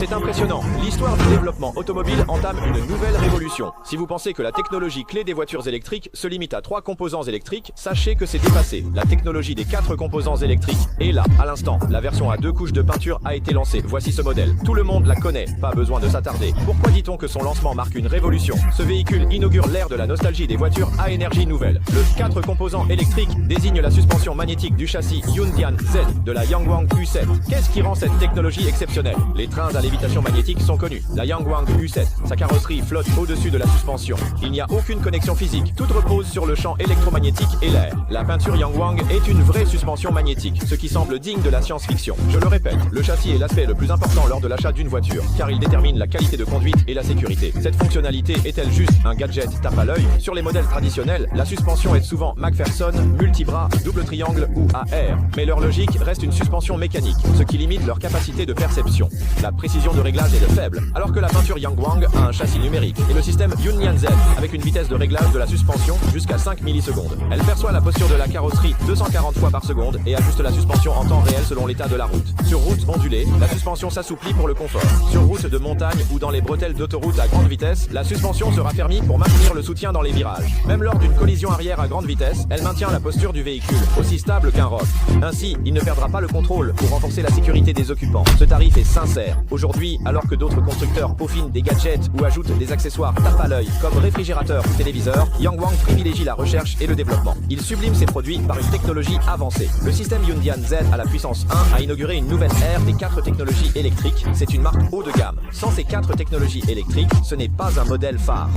C'est impressionnant, l'histoire du développement automobile entame une nouvelle révolution. Si vous pensez que la technologie clé des voitures électriques se limite à 3 composants électriques, sachez que c'est dépassé. La technologie des 4 composants électriques est là, à l'instant. La version à 2 couches de peinture a été lancée, voici ce modèle. Tout le monde la connaît, pas besoin de s'attarder. Pourquoi dit-on que son lancement marque une révolution? Ce véhicule inaugure l'ère de la nostalgie des voitures à énergie nouvelle. Le 4 composants électriques désigne la suspension magnétique du châssis Yundian Z de la Yangwang U7. Qu'est-ce qui rend cette technologie exceptionnelle? Les trains à lévitation magnétique sont connus. La Yangwang U7, sa carrosserie flotte au-dessus de la suspension. Il n'y a aucune connexion physique, tout repose sur le champ électromagnétique et l'air. La peinture Yangwang est une vraie suspension magnétique, ce qui semble digne de la science-fiction. Je le répète, le châssis est l'aspect le plus important lors de l'achat d'une voiture, car il détermine la qualité de conduite et la sécurité. Cette fonctionnalité est-elle juste un gadget tape à l'œil? Sur les modèles traditionnels, la suspension est souvent McPherson, multibras, double triangle ou AR. Mais leur logique reste une suspension mécanique, ce qui limite leur capacité de perception. La précision de réglage est faible, alors que la peinture Yangwang a un châssis numérique et le système Yunyan Z avec une vitesse de réglage de la suspension jusqu'à 5 millisecondes. Elle perçoit la posture de la carrosserie 240 fois par seconde et ajuste la suspension en temps réel selon l'état de la route. Sur route ondulée, la suspension s'assouplit pour le confort. Sur route de montagne ou dans les bretelles d'autoroute à grande vitesse, la suspension se raffermit pour maintenir le soutien dans les virages. Même lors d'une collision arrière à grande vitesse, elle maintient la posture du véhicule, aussi stable qu'un roc. Ainsi, il ne perdra pas le contrôle pour renforcer la sécurité des occupants. Ce tarif est sincère. Aujourd'hui, alors que d'autres constructeurs peaufinent des gadgets ou ajoutent des accessoires tape à l'œil comme réfrigérateurs ou téléviseurs, Yangwang privilégie la recherche et le développement. Il sublime ses produits par une technologie avancée. Le système Yundian Z à la puissance 1 a inauguré une nouvelle ère des 4 technologies électriques. C'est une marque haut de gamme. Sans ces 4 technologies électriques, ce n'est pas un modèle phare.